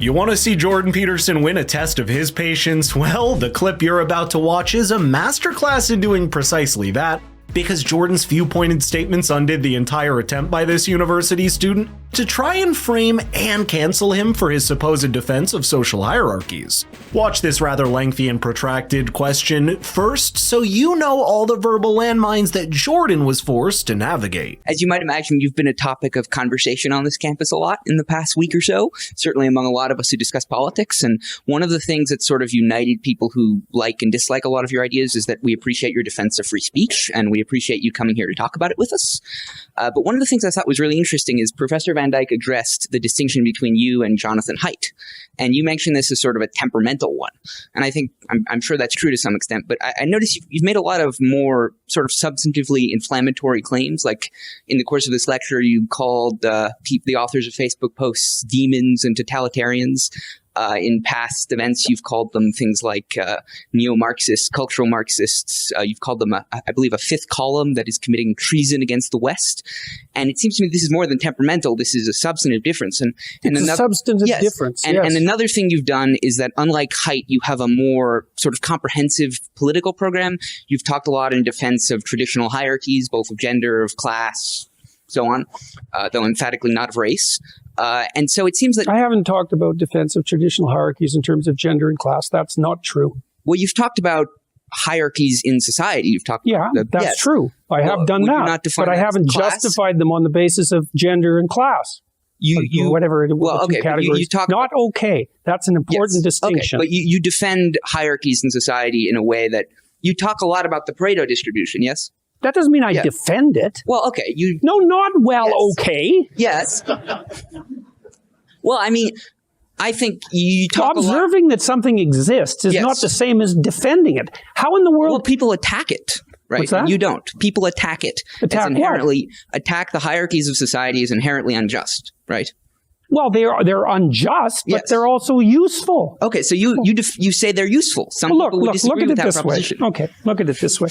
You want to see Jordan Peterson win a test of his patience? Well, the clip you're about to watch is a masterclass in doing precisely that, because Jordan's few-pointed statements undid the entire attempt by this university student to try and frame and cancel him for his supposed defense of social hierarchies. Watch this rather lengthy and protracted question first, so you know all the verbal landmines that Jordan was forced to navigate. As you might imagine, you've been a topic of conversation on this campus a lot in the past week or so, certainly among a lot of us who discuss politics. And one of the things that sort of united people who like and dislike a lot of your ideas is that we appreciate your defense of free speech, and we appreciate you coming here to talk about it with us. But one of the things I thought was really interesting is Professor Van Dyke addressed the distinction between you and Jonathan Haidt. And you mentioned this as sort of a temperamental one. And I think, I'm sure that's true to some extent, but I noticed you've made a lot of more sort of substantively inflammatory claims. Like in the course of this lecture, you called the authors of Facebook posts demons and totalitarians. In past events, you've called them things like neo-Marxists, cultural Marxists. You've called them, I believe, a fifth column that is committing treason against the West. And it seems to me this is more than temperamental. This is a substantive difference. It's a substantive difference, yes. And another thing you've done is that, unlike Haidt, you have a more sort of comprehensive political program. You've talked a lot in defense of traditional hierarchies, both of gender, of class, so on, though emphatically not of race. And so it seems that I haven't talked about defense of traditional hierarchies in terms of gender and class. That's not true. Well, you've talked about hierarchies in society. You've talked about that's yes. true. I have done that, but I haven't justified them on the basis of gender and class. Whatever it was, okay, categories. You talk not about, okay. That's an important distinction. Okay, but you defend hierarchies in society in a way that you talk a lot about the Pareto distribution, yes? That doesn't mean I defend it. Well, okay. Okay. Yes. Well, I mean, I think you talk observing that something exists is not the same as defending it. How in the world? Well, people attack it, right? What's that? You don't. People attack it. Attack attack the hierarchies of society is inherently unjust, right? Well, they're unjust, but they're also useful. Okay, so you say they're useful. Some people would disagree with that proposition. Okay, look at it this way.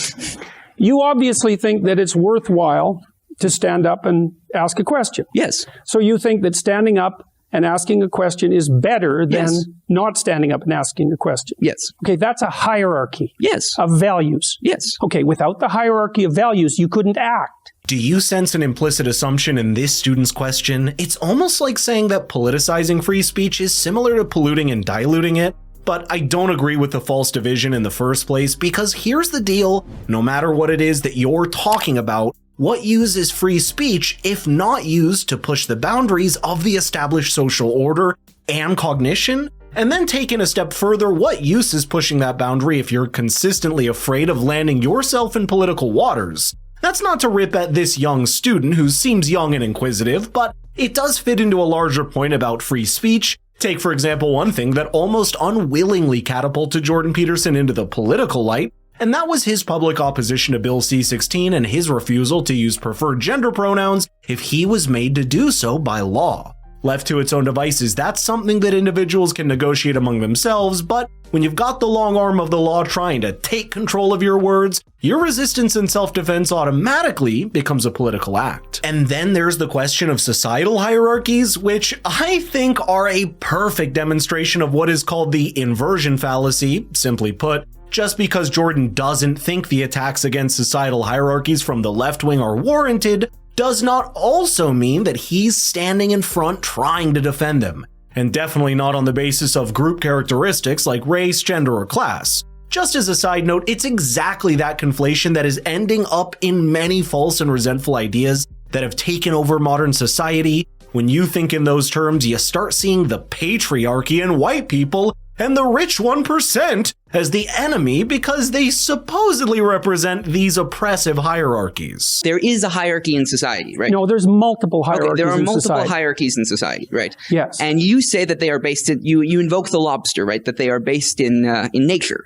You obviously think that it's worthwhile to stand up and ask a question. Yes. So you think that standing up and asking a question is better than not standing up and asking a question. Yes. Okay, that's a hierarchy. Yes. Of values. Yes. Okay, without the hierarchy of values, you couldn't act. Do you sense an implicit assumption in this student's question? It's almost like saying that politicizing free speech is similar to polluting and diluting it. But I don't agree with the false division in the first place, because here's the deal: no matter what it is that you're talking about, what use is free speech if not used to push the boundaries of the established social order and cognition? And then taken a step further, what use is pushing that boundary if you're consistently afraid of landing yourself in political waters? That's not to rip at this young student who seems young and inquisitive, but it does fit into a larger point about free speech. Take, for example, one thing that almost unwillingly catapulted Jordan Peterson into the political light, and that was his public opposition to Bill C-16 and his refusal to use preferred gender pronouns if he was made to do so by law. Left to its own devices, that's something that individuals can negotiate among themselves, but when you've got the long arm of the law trying to take control of your words, your resistance and self-defense automatically becomes a political act. And then there's the question of societal hierarchies, which I think are a perfect demonstration of what is called the inversion fallacy. Simply put, just because Jordan doesn't think the attacks against societal hierarchies from the left wing are warranted, does not also mean that he's standing in front trying to defend them. And definitely not on the basis of group characteristics like race, gender, or class. Just as a side note, it's exactly that conflation that is ending up in many false and resentful ideas that have taken over modern society. When you think in those terms, you start seeing the patriarchy and white people and the rich 1% as the enemy because they supposedly represent these oppressive hierarchies. There is a hierarchy in society, right? No, there's multiple hierarchies in society. There are multiple hierarchies in society, right? Yes. And you say that they are based in, you invoke the lobster, right? That they are based in nature.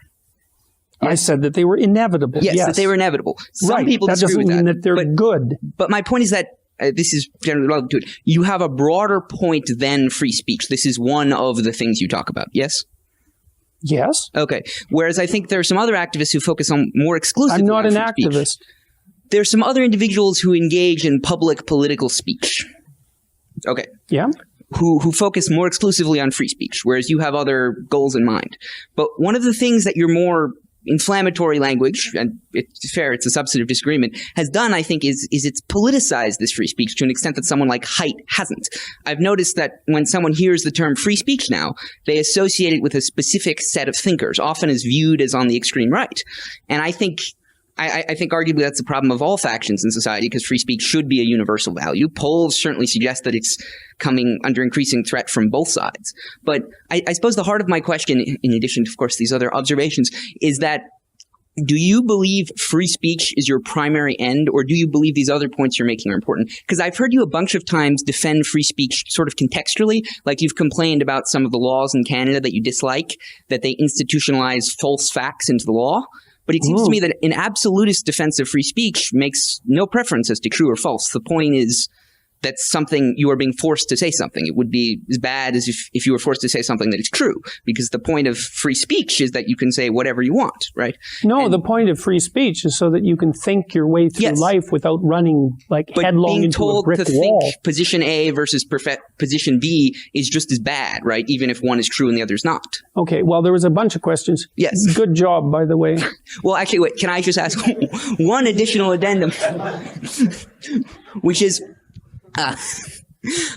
Yes. I said that they were inevitable. Yes, that they were inevitable. Some people disagree with that. That doesn't mean that they're good. But my point is that this is generally relevant to it. You have a broader point than free speech. This is one of the things you talk about, yes? Yes. Okay. Whereas I think there are some other activists who focus on more exclusively. I'm not an activist. Speech. There's some other individuals who engage in public political speech. Okay. Yeah. who focus more exclusively on free speech, whereas you have other goals in mind. But one of the things that your more inflammatory language, and it's fair, it's a substantive disagreement, has done, I think, is it's politicized this free speech to an extent that someone like Haidt hasn't. I've noticed that when someone hears the term free speech now, they associate it with a specific set of thinkers, often as viewed as on the extreme right. And I think arguably that's the problem of all factions in society, because free speech should be a universal value. Polls certainly suggest that it's coming under increasing threat from both sides. But I suppose the heart of my question, in addition to, of course, these other observations, is that do you believe free speech is your primary end, or do you believe these other points you're making are important? Because I've heard you a bunch of times defend free speech sort of contextually, like you've complained about some of the laws in Canada that you dislike, that they institutionalize false facts into the law. But it seems to me that an absolutist defense of free speech makes no preference as to true or false. The point is that something, you are being forced to say something. It would be as bad as if you were forced to say something that is true, because the point of free speech is that you can say whatever you want, right? No, the point of free speech is so that you can think your way through life without running headlong into a brick wall. But being told to think position A versus position B is just as bad, right? Even if one is true and the other is not. Okay, well, there was a bunch of questions. Yes. Good job, by the way. Well, actually, wait, can I just ask one additional addendum, which is...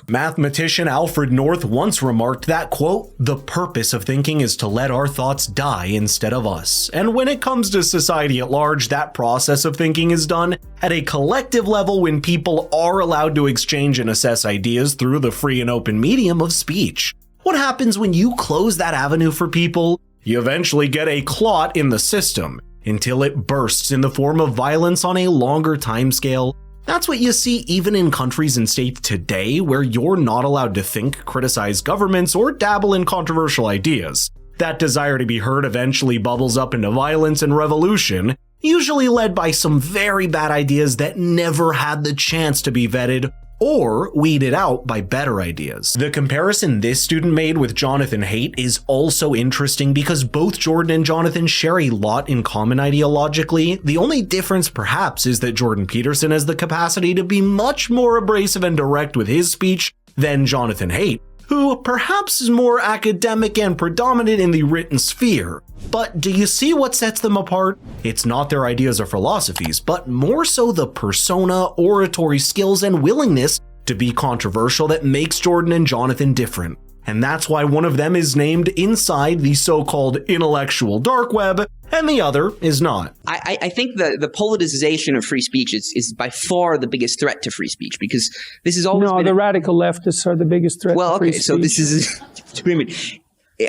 Mathematician Alfred North once remarked that, quote, "The purpose of thinking is to let our thoughts die instead of us." And when it comes to society at large, that process of thinking is done at a collective level when people are allowed to exchange and assess ideas through the free and open medium of speech. What happens when you close that avenue for people? You eventually get a clot in the system until it bursts in the form of violence on a longer timescale. That's what you see even in countries and states today where you're not allowed to think, criticize governments, or dabble in controversial ideas. That desire to be heard eventually bubbles up into violence and revolution, usually led by some very bad ideas that never had the chance to be vetted or weeded out by better ideas. The comparison this student made with Jonathan Haidt is also interesting because both Jordan and Jonathan share a lot in common ideologically. The only difference perhaps is that Jordan Peterson has the capacity to be much more abrasive and direct with his speech than Jonathan Haidt, who perhaps is more academic and predominant in the written sphere. But do you see what sets them apart? It's not their ideas or philosophies, but more so the persona, oratory skills, and willingness to be controversial that makes Jordan and Jonathan different. And that's why one of them is named inside the so-called intellectual dark web, and the other is not. I think the politicization of free speech is by far the biggest threat to free speech, because this is always the radical leftists are the biggest threat to free speech. So this is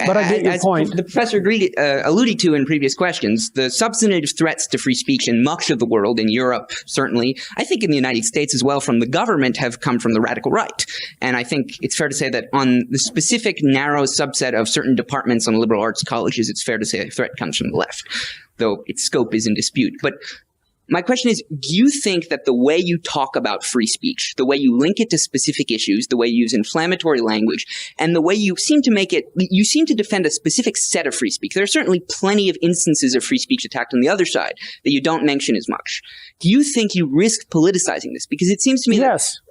But I get your point. The professor alluded to in previous questions, the substantive threats to free speech in much of the world, in Europe certainly, I think in the United States as well, from the government, have come from the radical right. And I think it's fair to say that on the specific narrow subset of certain departments on liberal arts colleges, it's fair to say a threat comes from the left, though its scope is in dispute. But my question is, do you think that the way you talk about free speech, the way you link it to specific issues, the way you use inflammatory language, and the way you seem to defend a specific set of free speech, there are certainly plenty of instances of free speech attacked on the other side that you don't mention as much. Do you think you risk politicizing this? Because it seems to me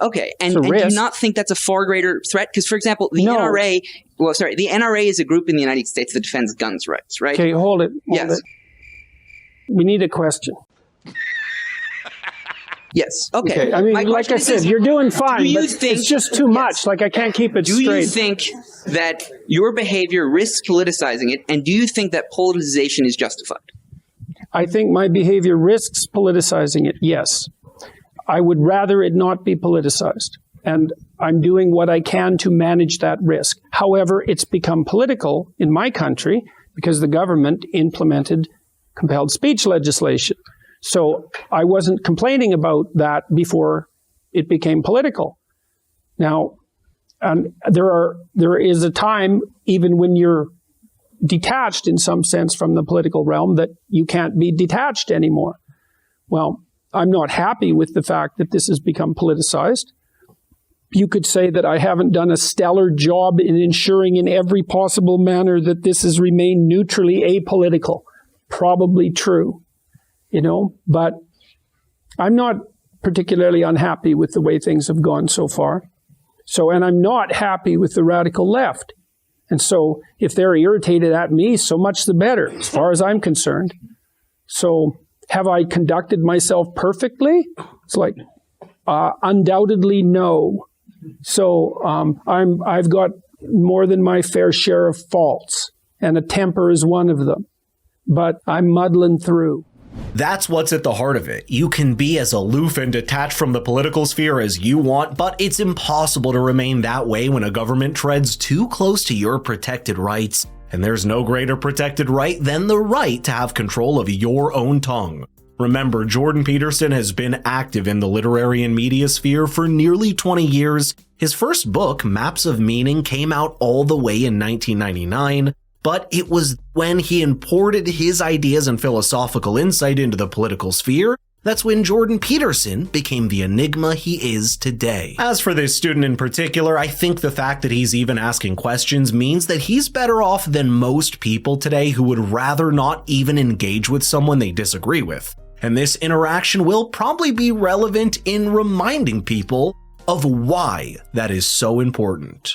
okay, and do you not think that's a far greater threat? Because, for example, the NRA is a group in the United States that defends guns rights, right? Okay, hold it. We need a question. Yes. Okay. I mean, like I said, you're doing fine, but it's just too much. Like, I can't keep it straight. Do you think that your behavior risks politicizing it, and do you think that politicization is justified? I think my behavior risks politicizing it, yes. I would rather it not be politicized, and I'm doing what I can to manage that risk. However, it's become political in my country because the government implemented compelled speech legislation. So I wasn't complaining about that before it became political. Now, there is a time, even when you're detached in some sense from the political realm, that you can't be detached anymore. Well, I'm not happy with the fact that this has become politicized. You could say that I haven't done a stellar job in ensuring in every possible manner that this has remained neutrally apolitical. Probably true. But I'm not particularly unhappy with the way things have gone so far. So, and I'm not happy with the radical left. And so if they're irritated at me, so much the better, as far as I'm concerned. So have I conducted myself perfectly? It's like, undoubtedly no. So I've got more than my fair share of faults, and a temper is one of them. But I'm muddling through. That's what's at the heart of it. You can be as aloof and detached from the political sphere as you want, but it's impossible to remain that way when a government treads too close to your protected rights. And there's no greater protected right than the right to have control of your own tongue. Remember, Jordan Peterson has been active in the literary and media sphere for nearly 20 years. His first book, Maps of Meaning, came out all the way in 1999. But it was when he imported his ideas and philosophical insight into the political sphere that's when Jordan Peterson became the enigma he is today. As for this student in particular, I think the fact that he's even asking questions means that he's better off than most people today who would rather not even engage with someone they disagree with. And this interaction will probably be relevant in reminding people of why that is so important.